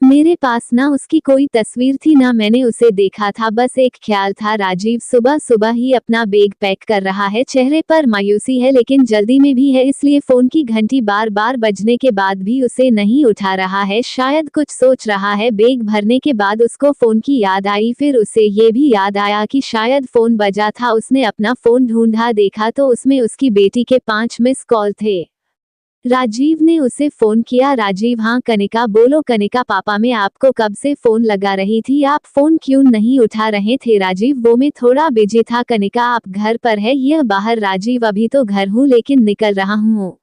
मेरे पास ना उसकी कोई तस्वीर थी ना मैंने उसे देखा था, बस एक ख्याल था। राजीव सुबह सुबह ही अपना बैग पैक कर रहा है, चेहरे पर मायूसी है लेकिन जल्दी में भी है, इसलिए फोन की घंटी बार बार बजने के बाद भी उसे नहीं उठा रहा है। शायद कुछ सोच रहा है। बैग भरने के बाद उसको फोन की याद आई, फिर उसे ये भी याद आया कि शायद फोन बजा था। उसने अपना फोन ढूंढा, देखा तो उसमें उसकी बेटी के 5 मिस कॉल थे। राजीव ने उसे फोन किया। राजीव, हाँ कनिका, बोलो कनिका पापा, मैं आपको कब से फोन लगा रही थी, आप फोन क्यों नहीं उठा रहे थे। राजीव, वो मैं थोड़ा बिजी था। कनिका, आप घर पर है या बाहर। राजीव, अभी तो घर हूँ लेकिन निकल रहा हूँ।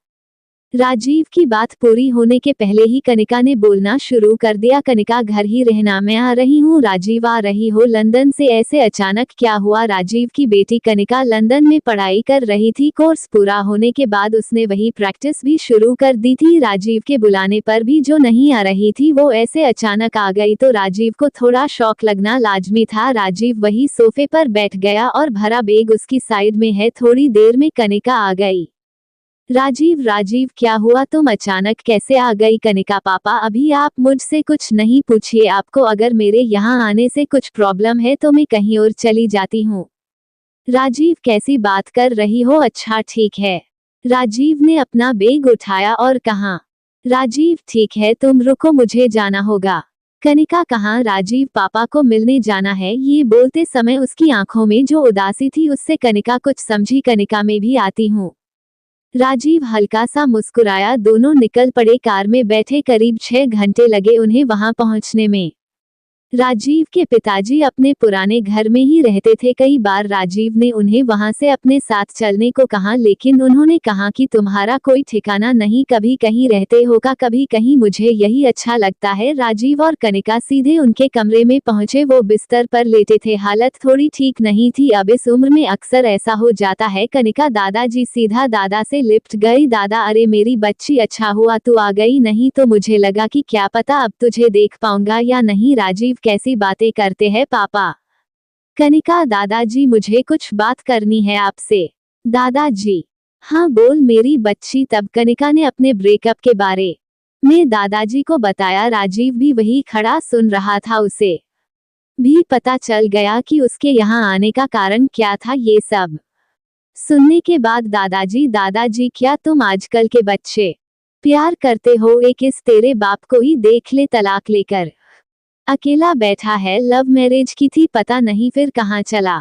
राजीव की बात पूरी होने के पहले ही कनिका ने बोलना शुरू कर दिया। कनिका, घर ही रहना, मैं आ रही हूँ। राजीव, आ रही हो लंदन से, ऐसे अचानक क्या हुआ। राजीव की बेटी कनिका लंदन में पढ़ाई कर रही थी। कोर्स पूरा होने के बाद उसने वही प्रैक्टिस भी शुरू कर दी थी। राजीव के बुलाने पर भी जो नहीं आ रही थी वो ऐसे अचानक आ गई तो राजीव को थोड़ा शौक लगना लाजमी था। राजीव वही सोफे पर बैठ गया और भरा बैग उसकी साइड में है। थोड़ी देर में कनिका आ गई। राजीव, राजीव क्या हुआ, तुम अचानक कैसे आ गई। कनिका, पापा अभी आप मुझसे कुछ नहीं पूछिए, आपको अगर मेरे यहाँ आने से कुछ प्रॉब्लम है तो मैं कहीं और चली जाती हूँ। राजीव, कैसी बात कर रही हो। अच्छा ठीक है। राजीव ने अपना बैग उठाया और कहा। राजीव, ठीक है तुम रुको, मुझे जाना होगा। कनिका, कहाँ। राजीव, पापा को मिलने जाना है। ये बोलते समय उसकी आंखों में जो उदासी थी उससे कनिका कुछ समझी। कनिका, मैं भी आती हूँ। राजीव हल्का सा मुस्कुराया। दोनों निकल पड़े। कार में बैठे करीब 6 घंटे लगे उन्हें वहां पहुंचने में। राजीव के पिताजी अपने पुराने घर में ही रहते थे। कई बार राजीव ने उन्हें वहां से अपने साथ चलने को कहा लेकिन उन्होंने कहा कि तुम्हारा कोई ठिकाना नहीं, कभी कहीं रहते होगा कभी कहीं, मुझे यही अच्छा लगता है। राजीव और कनिका सीधे उनके कमरे में पहुंचे। वो बिस्तर पर लेटे थे, हालत थोड़ी ठीक नहीं थी। अब इस उम्र में अक्सर ऐसा हो जाता है। कनिका दादाजी सीधा दादा से लिपट गई। दादा, अरे मेरी बच्ची, अच्छा हुआ तू आ गई, नहीं तो मुझे लगा कि क्या पता अब तुझे देख पाऊंगा या नहीं। राजीव, कैसी बातें करते हैं पापा। कनिका, दादाजी मुझे कुछ बात करनी है आपसे। दादाजी, हाँ बोल मेरी बच्ची। तब कनिका ने अपने ब्रेकअप के बारे में दादाजी को बताया। राजीव भी वही खड़ा सुन रहा था। उसे भी पता चल गया कि उसके यहाँ आने का कारण क्या था। ये सब सुनने के बाद दादाजी, दादाजी क्या तुम आजकल के बच्चे प्यार करते हो। एक इस तेरे बाप को ही देख ले, तलाक लेकर अकेला बैठा है। लव मैरिज की थी, पता नहीं फिर कहाँ चला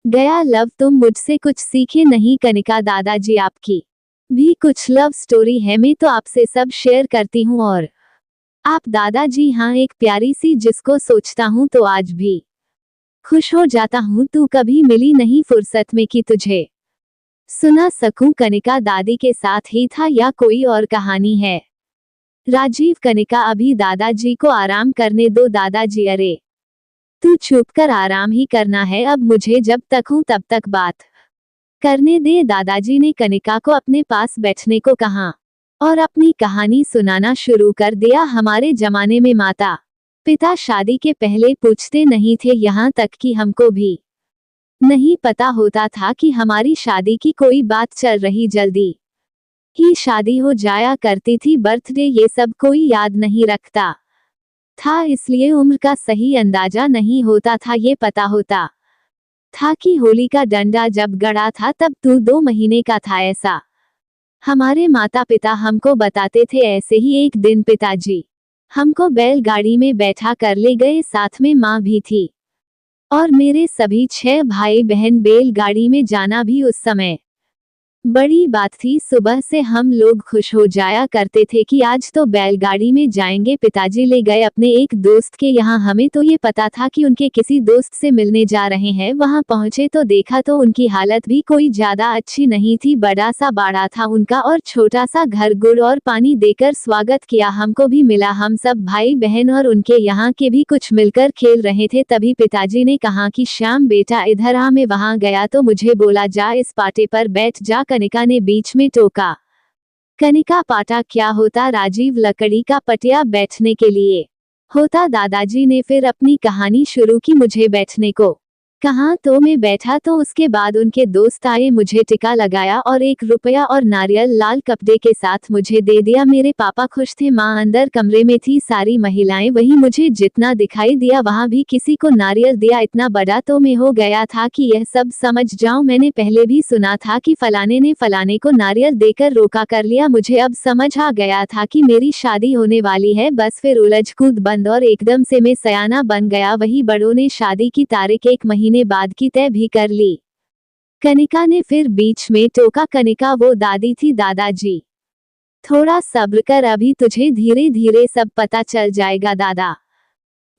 गया। लव, तुम मुझसे कुछ सीखे नहीं। कनिका, दादाजी आपकी भी कुछ लव स्टोरी है, मैं तो आपसे सब शेयर करती हूँ। और आप दादाजी, हाँ एक प्यारी सी जिसको सोचता हूँ तो आज भी खुश हो जाता हूँ। तू कभी मिली नहीं फुर्सत में कि तुझे सुना सकूं। कनिका, दादी के साथ ही था या कोई और कहानी है। राजीव, कनिका अभी दादाजी को आराम करने दो। दादाजी, अरे तू चुप कर, आराम ही करना है अब मुझे, जब तक हूं तब तक बात करने दे। दादाजी ने कनिका को अपने पास बैठने को कहा और अपनी कहानी सुनाना शुरू कर दिया। हमारे जमाने में माता पिता शादी के पहले पूछते नहीं थे, यहाँ तक कि हमको भी नहीं पता होता था कि हमारी शादी की कोई बात चल रही, जल्दी ही शादी हो जाया करती थी। बर्थडे ये सब कोई याद नहीं रखता था, इसलिए उम्र का सही अंदाजा नहीं होता था। ये पता होता था कि होली का डंडा जब गड़ा था तब तू 2 महीने का था, ऐसा हमारे माता पिता हमको बताते थे। ऐसे ही एक दिन पिताजी हमको बैलगाड़ी में बैठा कर ले गए, साथ में माँ भी थी और मेरे सभी 6 भाई बहन। बैलगाड़ी में जाना भी उस समय बड़ी बात थी। सुबह से हम लोग खुश हो जाया करते थे कि आज तो बैलगाड़ी में जाएंगे। पिताजी ले गए अपने एक दोस्त के यहाँ, हमें तो ये पता था कि उनके किसी दोस्त से मिलने जा रहे हैं। वहाँ पहुँचे तो देखा तो उनकी हालत भी कोई ज्यादा अच्छी नहीं थी। बड़ा सा बाड़ा था उनका और छोटा सा घर। गुड़ और पानी देकर स्वागत किया, हमको भी मिला। हम सब भाई बहन और उनके यहाँ के भी कुछ मिलकर खेल रहे थे। तभी पिताजी ने कहा कि श्याम बेटा इधर आ। मैं वहाँ गया तो मुझे बोला, जा इस पाटे पर बैठ जा। कनिका ने बीच में टोका। कनिका, पाटा क्या होता। राजीव, लकड़ी का पटिया बैठने के लिए होता। दादाजी ने फिर अपनी कहानी शुरू की। मुझे बैठने को कहाँ तो मैं बैठा तो उसके बाद उनके दोस्त आए, मुझे टिका लगाया और 1 रुपया और नारियल लाल कपड़े के साथ मुझे दे दिया। मेरे पापा खुश थे। माँ अंदर कमरे में थी, सारी महिलाएं वही। मुझे जितना दिखाई दिया वहां भी किसी को नारियल दिया। इतना बड़ा तो मैं हो गया था कि यह सब समझ जाऊं। मैंने पहले भी सुना था कि फलाने ने फलाने को नारियल देकर रोका कर लिया। मुझे अब समझ आ गया था कि मेरी शादी होने वाली है। बस फिर उलझ कूद बंद और एकदम से मैं सयाना बन गया। वही बड़ों ने शादी की तारीख 1 महीने बाद की तय भी कर ली। कनिका ने फिर बीच में टोका। कनिका वो दादी थी। दादाजी थोड़ा सब्र कर, अभी तुझे धीरे धीरे सब पता चल जाएगा। दादा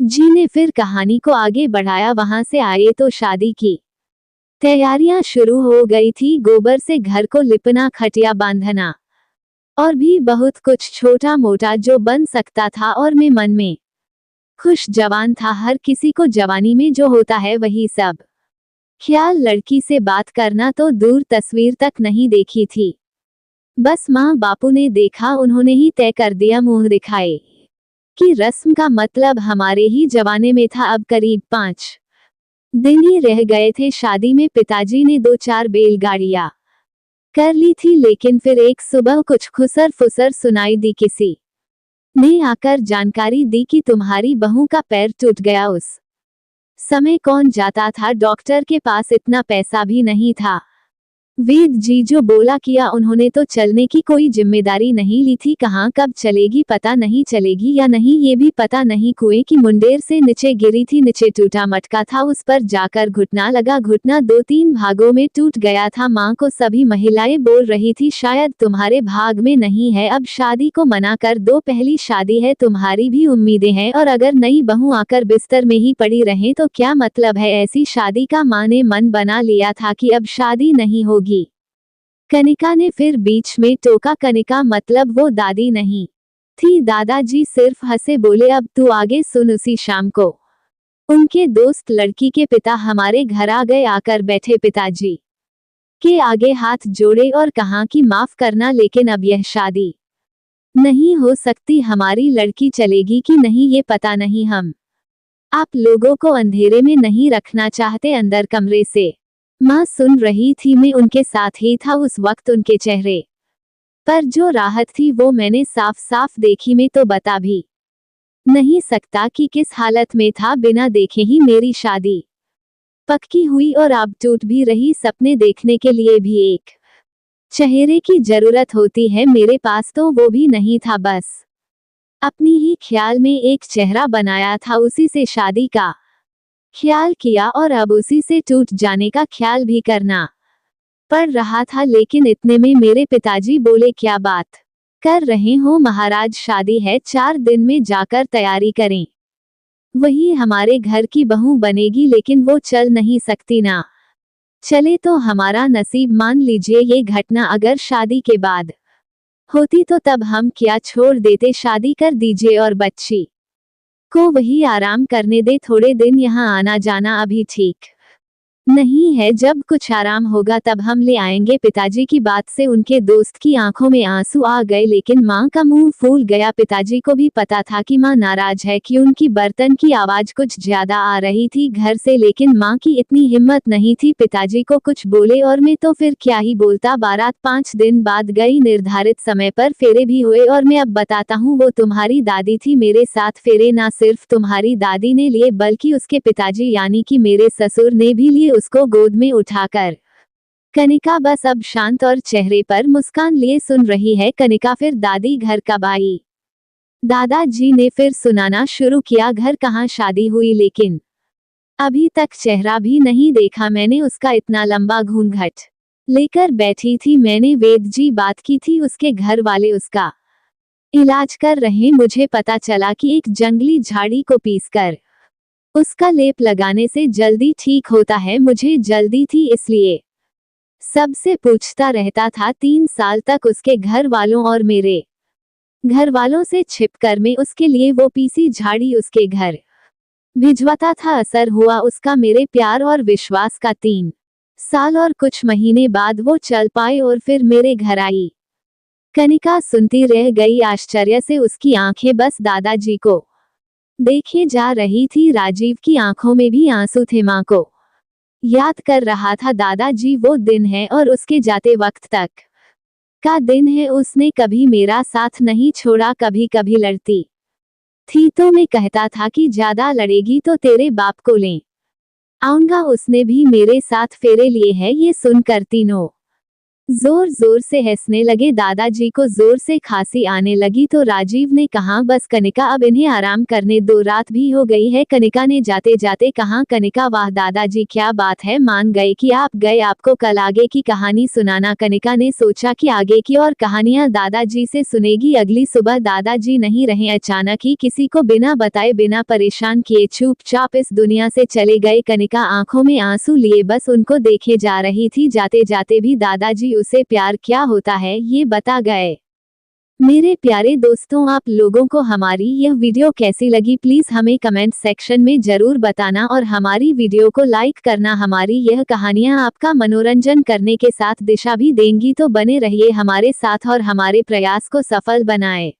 जी ने फिर कहानी को आगे बढ़ाया। वहां से आए तो शादी की तैयारियां शुरू हो गई थी। गोबर से घर को लिपना, खटिया बांधना और भी बहुत कुछ छोटा मोटा जो बन सकता था। और मैं मन में खुश जवान था। हर किसी को जवानी में जो होता है वही सब ख्याल। लड़की से बात करना तो दूर, तस्वीर तक नहीं देखी थी। बस माँ बापू ने देखा, उन्होंने ही तय कर दिया मुंह दिखाए कि रस्म का मतलब हमारे ही जमाने में था। अब करीब 5 दिन ही रह गए थे शादी में। पिताजी ने 2-4 बैलगाड़ियां कर ली थी, लेकिन फिर एक सुबह कुछ खुसर फुसर सुनाई दी। किसी ने आकर जानकारी दी कि तुम्हारी बहू का पैर टूट गया। उस समय कौन जाता था डॉक्टर के पास, इतना पैसा भी नहीं था। वेद जी जो बोला किया, उन्होंने तो चलने की कोई जिम्मेदारी नहीं ली थी। कहाँ कब चलेगी पता नहीं, चलेगी या नहीं ये भी पता नहीं। कुएं की मुंडेर से नीचे गिरी थी, नीचे टूटा मटका था, उस पर जाकर घुटना लगा। घुटना 2-3 भागों में टूट गया था। माँ को सभी महिलाएं बोल रही थी, शायद तुम्हारे भाग में नहीं है, अब शादी को मना कर दो। पहली शादी है, तुम्हारी भी उम्मीदें हैं, और अगर नई बहू आकर बिस्तर में ही पड़ी रहे तो क्या मतलब है ऐसी शादी का। माँ ने मन बना लिया था कि अब शादी नहीं होगी। कनिका ने फिर बीच में टोका। कनिका मतलब वो दादी नहीं थी। दादाजी सिर्फ हंसे, बोले अब तू आगे सुन। उसी शाम को उनके दोस्त लड़की के पिता हमारे घर आ गए। आकर बैठे, पिताजी के आगे हाथ जोड़े और कहा कि माफ करना, लेकिन अब यह शादी नहीं हो सकती। हमारी लड़की चलेगी कि नहीं ये पता नहीं। हम आप लोगों को अंधेरे में नहीं रखना चाहते। अंदर कमरे से माँ सुन रही थी, मैं उनके साथ ही था। उस वक्त उनके चेहरे पर जो राहत थी वो मैंने साफ साफ देखी। मैं तो बता भी नहीं सकता कि किस हालत में था। बिना देखे ही मेरी शादी पक्की हुई और अब टूट भी रही। सपने देखने के लिए भी एक चेहरे की जरूरत होती है, मेरे पास तो वो भी नहीं था। बस अपनी ही ख्याल में एक चेहरा बनाया था, उसी से शादी का ख्याल किया और अब उसी से टूट जाने का ख्याल भी करना पड़ रहा था। लेकिन इतने में मेरे पिताजी बोले, क्या बात कर रहे हो महाराज, शादी है 4 दिन में, जाकर तैयारी करें। वही हमारे घर की बहू बनेगी, लेकिन वो चल नहीं सकती ना। चले तो हमारा नसीब। मान लीजिए ये घटना अगर शादी के बाद होती तो तब हम क्या छोड़ देते। शादी कर दीजिए और बच्ची को वही आराम करने दे। थोड़े दिन यहाँ आना जाना अभी ठीक नहीं है, जब कुछ आराम होगा तब हम ले आएंगे। पिताजी की बात से उनके दोस्त की आंखों में आंसू आ गए, लेकिन माँ का मुंह फूल गया। पिताजी को भी पता था कि माँ नाराज है, कि उनकी बर्तन की आवाज कुछ ज्यादा आ रही थी घर से, लेकिन माँ की इतनी हिम्मत नहीं थी पिताजी को कुछ बोले। और मैं तो फिर क्या ही बोलता। बारात 5 दिन बाद गई, निर्धारित समय पर फेरे भी हुए। और मैं अब बताता हूँ, वो तुम्हारी दादी थी। मेरे साथ फेरे ना सिर्फ तुम्हारी दादी ने लिए, बल्कि उसके पिताजी यानी कि मेरे ससुर ने भी लिए, उसको गोद में उठाकर। कनिका बस अब शांत और चेहरे पर मुस्कान लिए सुन रही है। कनिका फिर दादी घर कब आई? दादाजी ने फिर सुनाना शुरू किया। घर कहाँ, शादी हुई, लेकिन अभी तक चेहरा भी नहीं देखा मैंने उसका। इतना लंबा घूंघट लेकर बैठी थी। मैंने वेद जी बात की थी, उसके घर वाले उसका इलाज कर रहे। मुझे पता चला कि एक जंगली झाड़ी को पीसकर उसका लेप लगाने से जल्दी ठीक होता है। मुझे जल्दी थी, इसलिए सबसे पूछता रहता था। 3 साल तक उसके घर वालों और मेरे घर वालों से छिपकर मैं उसके लिए वो पीसी झाड़ी उसके घर भिजवाता था। असर हुआ उसका मेरे प्यार और विश्वास का। 3 साल और कुछ महीने बाद वो चल पाए और फिर मेरे घर आई। कनिका सुनती रह गई आश्चर्य से। उसकी आंखें बस दादाजी को देखे जा रही थी। राजीव की आंखों में भी आंसू थे। माँ को याद कर रहा था दादाजी, वो दिन है और उसके जाते वक्त तक का दिन है। उसने कभी मेरा साथ नहीं छोड़ा, कभी कभी लड़ती थी तो मैं कहता था कि ज्यादा लड़ेगी तो तेरे बाप को ले आऊंगा। उसने भी मेरे साथ फेरे लिए हैं। ये सुनकर तीनों जोर जोर से हंसने लगे। दादाजी को जोर से खांसी आने लगी तो राजीव ने कहा, बस कनिका, अब इन्हें आराम करने दो, रात भी हो गई है। कनिका ने जाते जाते कहा। कनिका, वाह दादाजी, क्या बात है, मान गए कि आप गए, आपको कल आगे की कहानी सुनाना। कनिका ने सोचा कि आगे की और कहानियां दादाजी से सुनेगी। अगली सुबह दादाजी नहीं रहे। अचानक ही किसी को बिना बताए, बिना परेशान किए चुपचाप इस दुनिया से चले गए। कनिका आंखों में आंसू लिए बस उनको देखे जा रही थी। जाते जाते भी दादाजी उसे प्यार क्या होता है ये बता गए। मेरे प्यारे दोस्तों, आप लोगों को हमारी यह वीडियो कैसी लगी प्लीज हमें कमेंट सेक्शन में जरूर बताना और हमारी वीडियो को लाइक करना। हमारी यह कहानियां आपका मनोरंजन करने के साथ दिशा भी देंगी, तो बने रहिए हमारे साथ और हमारे प्रयास को सफल बनाएं।